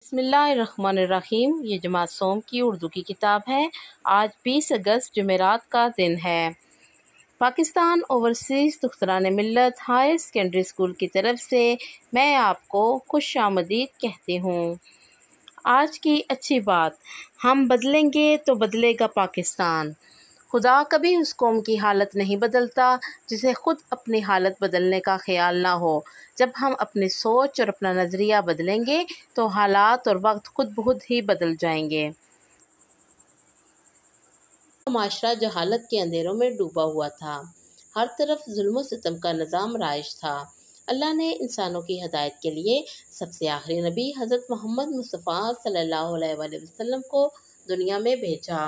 बिस्मिल्लाहिर्रहमानिर्रहीम। ये जमात सोम की उर्दू की किताब है। आज 20 अगस्त जुमेरात का दिन है। पाकिस्तान ओवरसीज़ दुख्तरान मिल्लत हायर सेकेंडरी स्कूल की तरफ से मैं आपको खुश आमदीद कहती हूँ। आज की अच्छी बात, हम बदलेंगे तो बदलेगा पाकिस्तान। खुदा कभी उस कौम की हालत नहीं बदलता जिसे खुद अपनी हालत बदलने का ख्याल ना हो। जब हम अपनी सोच और अपना नज़रिया बदलेंगे तो हालात और वक्त खुद बहुत ही बदल जाएंगे। माशरा जहालत के अंधेरों में डूबा हुआ था। हर तरफ जुल्म सितम का निज़ाम राइज था। अल्लाह ने इंसानों की हदायत के लिए सबसे आखिरी नबी हज़रत मोहम्मद मुस्तफ़ा सल्लल्लाहु अलैहि वसल्लम को दुनिया में भेजा।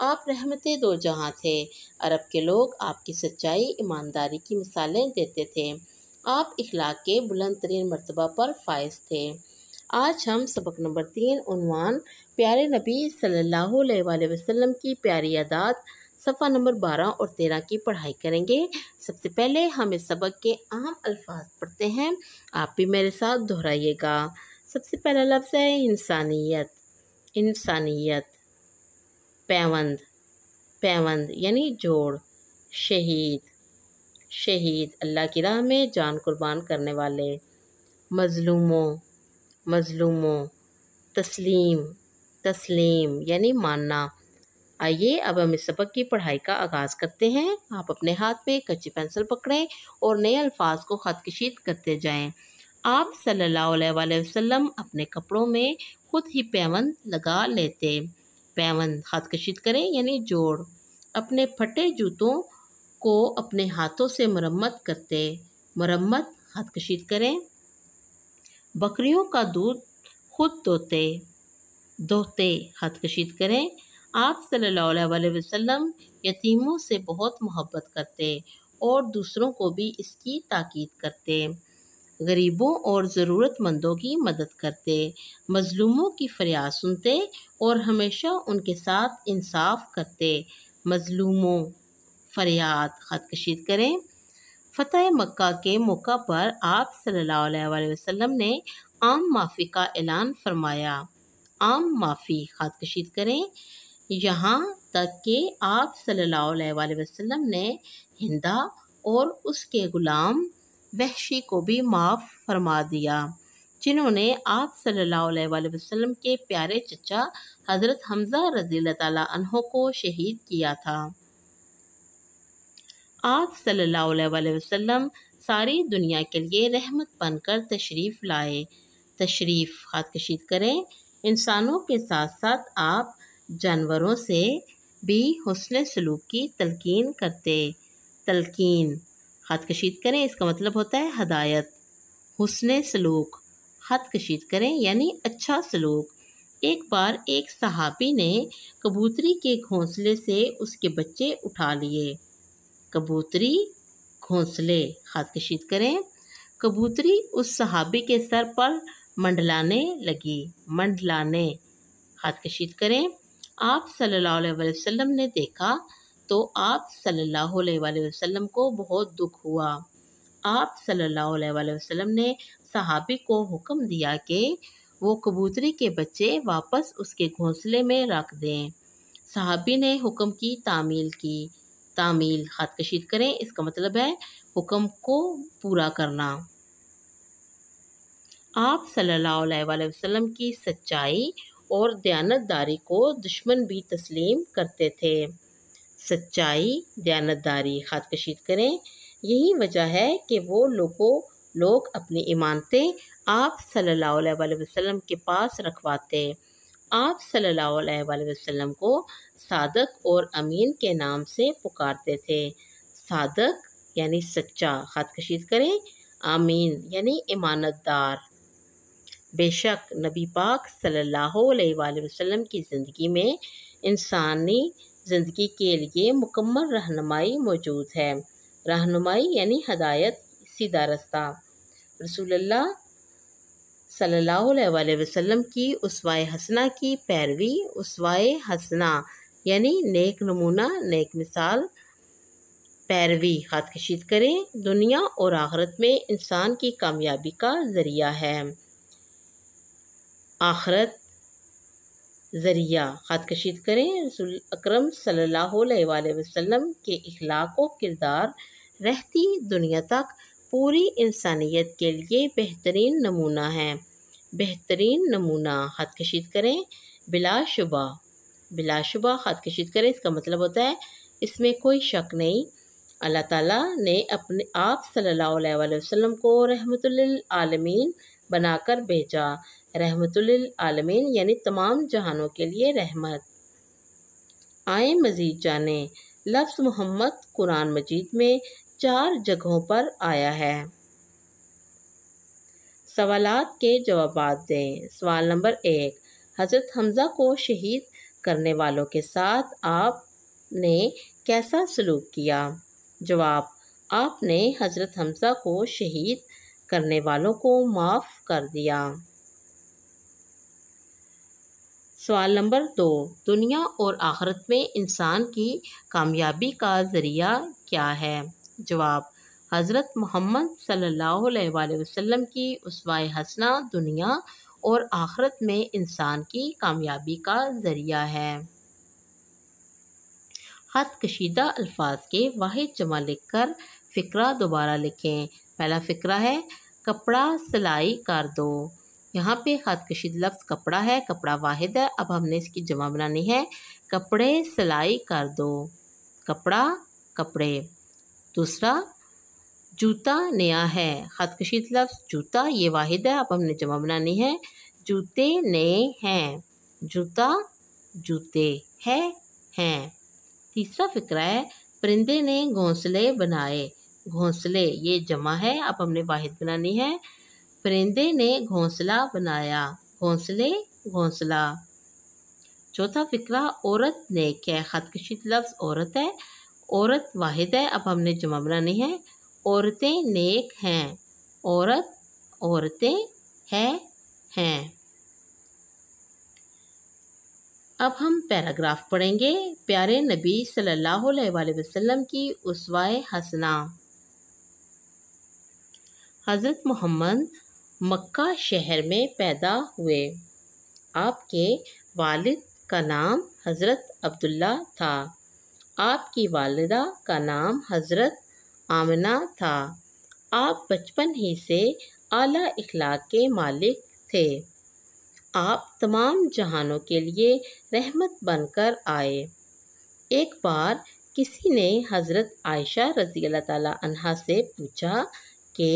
आप रहमते दो जहां थे। अरब के लोग आपकी सच्चाई ईमानदारी की मिसालें देते थे। आप इखलाक के बुलंद तरीन मर्तबा पर फाइज थे। आज हम सबक नंबर 3 उन्वान प्यारे नबी सल्लल्लाहु अलैहि वसल्लम की प्यारी आदात सफ़ा नंबर 12 और 13 की पढ़ाई करेंगे। सबसे पहले हम इस सबक के अहम अल्फाज पढ़ते हैं, आप भी मेरे साथ दोहराइएगा। सबसे पहला लफ्ज़ है इंसानियत। इंसानियत। पैवंद। पैवंद यानी जोड़। शहीद। शहीद अल्लाह की राह में जान कुर्बान करने वाले। मज़लूमों। मज़लूमों। तस्लीम। तस्लीम यानी मानना। आइए अब हम इस सबक की पढ़ाई का आगाज़ करते हैं। आप अपने हाथ में कच्ची पेंसिल पकड़ें और नए अल्फाज को ख़त कशीद करते जाएं। आप सल्लल्लाहु अलैहि वसल्लम अपने कपड़ों में खुद ही पैवंद लगा लेते। पैवंद ख़त कशीद करें यानी जोड़। अपने फटे जूतों को अपने हाथों से मरम्मत करते। मरम्मत ख़त कशीद करें। बकरियों का दूध खुद दोते। दोते ख़त कशीद करें। आप सल्लल्लाहु अलैहि वसल्लम यतीमों से बहुत मोहब्बत करते और दूसरों को भी इसकी ताकीद करते। गरीबों और ज़रूरतमंदों की मदद करते। मज़लूमों की फरियाद सुनते और हमेशा उनके साथ इंसाफ करते। मज़लूमों। फरियाद ख़त कशीद करें। फ़तह मक्का के मौका पर आप सल्लल्लाहु अलैहि वसल्लम ने आम माफ़ी का ऐलान फरमाया। आम माफ़ी ख़त कशीद करें। यहाँ तक कि आप सल्लल्लाहु अलैहि वसल्लम ने हिंदा और उसके ग़ुलाम वहशी को भी माफ़ फरमा दिया, जिन्होंने आप सल्लल्लाहु अलैहि वसल्लम के प्यारे चचा हज़रत हमज़ा रज़ियल्लाहु ताला अन्हो को शहीद किया था। आप सल्लल्लाहु अलैहि वसल्लम सारी दुनिया के लिए रहमत बनकर तशरीफ़ लाए। तशरीफ़ ख़त कशीद करें। इंसानों के साथ साथ आप जानवरों से भी हुस्न सलूक की तलकीन करते। तलकीन ख़त कशीद करें, इसका मतलब होता है हदायत। हुस्न सलूक ख़त कशीद करें यानी अच्छा सलूक। एक बार एक सहाबी ने कबूतरी के घोंसले से उसके बच्चे उठा लिए। कबूतरी घोंसले ख़त कशीद करें। कबूतरी उस सहाबी के सर पर मंडलाने लगी। मंडलाने ख़त कशीद करें। आप सल्लल्लाहु अलैहि वसल्लम ने देखा तो आप सल्लल्लाहु अलैहि वसल्लम को बहुत दुख हुआ। आप सल्लल्लाहु अलैहि वसल्लम ने सहाबी को हुक्म दिया कि वो कबूतरी के बच्चे वापस उसके घोंसले में रख दें। सहाबी ने हुक्म की तामील की। तामील ख़त कशीद करें, इसका मतलब है हुक्म को पूरा करना। आप सल्लल्लाहु अलैहि वसल्लम की सच्चाई और दयानतदारी को दुश्मन भी तस्लीम करते थे। सच्चाई दयानतदारी ख़त कशीद करें। यही वजह है कि वो लोग अपनी इमानतें आप सल्लल्लाहु अलैहि वसल्लम के पास रखवाते। आप सल्लल्लाहु अलैहि वसल्लम को सादक और अमीन के नाम से पुकारते थे। सादक यानी सच्चा ख़त कशीद करें। आमीन यानी ईमानतदार। बेशक नबी पाक सल्लल्लाहु अलैहि वसल्लम की ज़िंदगी में इंसानी ज़िंदगी के लिए मुकम्मल रहनुमाई मौजूद है। रहनुमाई यानी हदायत, सीधा रास्ता। रसूलुल्लाह सल्लल्लाहु अलैहि वसल्लम की उसवाए हसना की पैरवी। उसवाए हसना यानी नेक नमूना, नेक मिसाल। पैरवी ख़त कशीद करें। दुनिया और आखिरत में इंसान की कामयाबी का ज़रिया है। آخرت ذریعہ خط کشید کریں۔ رسول اکرم صلی اللہ علیہ وآلہ وسلم کے اخلاق و کردار رہتی دنیا تک پوری انسانیت کے لیے بہترین نمونہ ہیں۔ بہترین نمونہ خط کشید کریں۔ بلا شبہ، بلا شبہ خط کشید کریں، اس کا مطلب ہوتا ہے اس میں کوئی شک نہیں، اللہ تعالیٰ نے اپنے آپ صلی اللہ علیہ وآلہ وسلم کو رحمت للعالمین بنا کر بھیجا۔ رحمت للعالمین یعنی تمام جہانوں کے لیے رحمت۔ آئیں مزید جانیں، لفظ محمد قرآن مجید میں 4 جگہوں پر آیا ہے۔ سوالات کے جوابات دیں۔ سوال نمبر 1، حضرت حمزہ کو شہید کرنے والوں کے ساتھ آپ نے کیسا سلوک کیا؟ جواب، آپ نے حضرت حمزہ کو شہید کرنے والوں کو معاف کر دیا۔ سوال نمبر 2، دنیا اور آخرت میں انسان کی کامیابی کا ذریعہ کیا ہے؟ جواب، حضرت محمد صلی اللہ علیہ وآلہ وسلم کی اسوہ حسنہ دنیا اور آخرت میں انسان کی کامیابی کا ذریعہ ہے۔ خط کشیدہ الفاظ کے واحد جمع لکھ کر فقرہ دوبارہ لکھیں۔ پہلا فقرہ ہے کپڑا سلائی کر دو۔ یہاں پہ خط کشید لفظ کپڑا ہے، کپڑا واحد ہے، اب ہم نے اس کی جمع بنانی ہے، کپڑے سلائی کر دو، کپڑا کپڑے۔ دوسرا جوتا نیا ہے، خط کشید لفظ جوتا یہ واحد ہے، اب ہم نے جمع بنانی ہے، جوتے نئے ہیں، جوتا جوتے ہے ہیں۔ تیسرا فقرہ ہے پرندے نے گھونسلے بنائے، گھونسلے یہ جمع ہے، اب ہم نے واحد بنانی ہے، پرندے نے گھونسلہ بنایا، گھونسلے گھونسلہ۔ چوتھا فقرہ عورت نیک ہے، خط کشید لفظ عورت ہے، عورت واحد ہے، اب ہم نے جمع بنانی ہے، عورتیں نیک ہیں، عورت عورتیں ہیں۔ اب ہم پیراگراف پڑھیں گے۔ پیارے نبی صلی اللہ علیہ وآلہ وسلم کی اسوہ حسنہ۔ حضرت محمد مکہ شہر میں پیدا ہوئے۔ آپ کے والد کا نام حضرت عبداللہ تھا۔ آپ کی والدہ کا نام حضرت آمنہ تھا۔ آپ بچپن ہی سے اعلیٰ اخلاق کے مالک تھے۔ آپ تمام جہانوں کے لیے رحمت بن کر آئے۔ ایک بار کسی نے حضرت عائشہ رضی اللہ تعالیٰ عنہا سے پوچھا کہ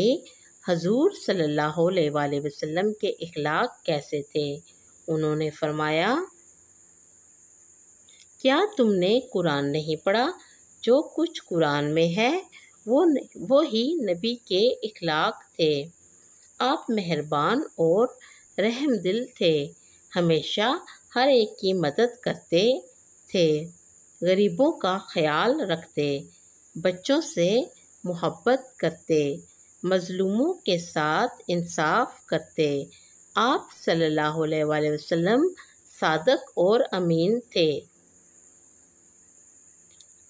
حضور صلی اللہ علیہ وآلہ وسلم کے اخلاق کیسے تھے؟ انہوں نے فرمایا، کیا تم نے قرآن نہیں پڑھا؟ جو کچھ قرآن میں ہے وہی نبی کے اخلاق تھے۔ آپ مہربان اور رحم دل تھے، ہمیشہ ہر ایک کی مدد کرتے تھے، غریبوں کا خیال رکھتے، بچوں سے محبت کرتے، مظلوموں کے ساتھ انصاف کرتے۔ آپ صلی اللہ علیہ وآلہ وسلم صادق اور امین تھے۔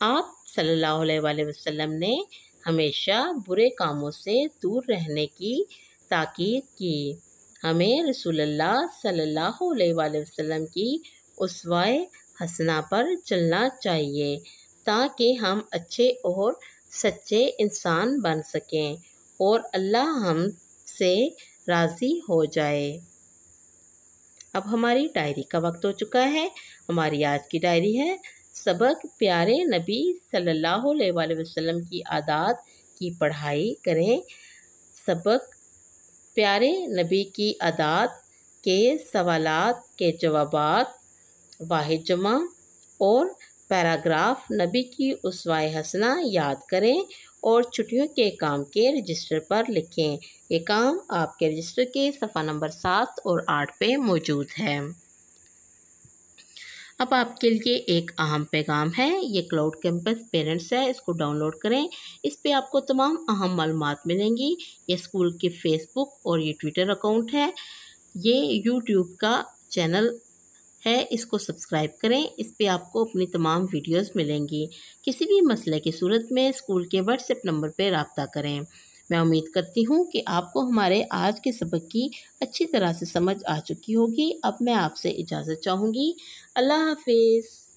آپ صلی اللہ علیہ وآلہ وسلم نے ہمیشہ برے کاموں سے دور رہنے کی تاکید کی۔ ہمیں رسول اللہ صلی اللہ علیہ وآلہ وسلم کی اسوہ حسنہ پر چلنا چاہیے تاکہ ہم اچھے اور سچے انسان بن سکیں اور اللہ ہم سے راضی ہو جائے۔ اب ہماری ڈائری کا وقت ہو چکا ہے۔ ہماری آج کی ڈائری ہے، سبق پیارے نبی صلی اللہ علیہ وآلہ وسلم کی عادات کی پڑھائی کریں۔ سبق پیارے نبی کی عادات کے سوالات کے جوابات، واحد جمع اور پیراگراف نبی کی اسوہ حسنہ یاد کریں اور چھٹیوں کے کام کے رجسٹر پر لکھیں۔ یہ کام آپ کے رجسٹر کے صفحہ نمبر 7 اور 8 پہ موجود ہے۔ اب آپ کے لیے ایک اہم پیغام ہے، یہ کلاؤڈ کیمپس پیرنٹس ہے، اس کو ڈاؤن لوڈ کریں۔ اس پہ آپ کو تمام اہم معلومات ملیں گی۔ یہ اسکول کے فیس بک اور یہ ٹویٹر اکاؤنٹ ہے، یہ یوٹیوب کا چینل ہے، اس کو سبسکرائب کریں۔ اس پہ آپ کو اپنی تمام ویڈیوز ملیں گی۔ کسی بھی مسئلے کی صورت میں اسکول کے واٹس ایپ نمبر پہ رابطہ کریں۔ میں امید کرتی ہوں کہ آپ کو ہمارے آج کے سبق کی اچھی طرح سے سمجھ آ چکی ہوگی۔ اب میں آپ سے اجازت چاہوں گی۔ اللہ حافظ۔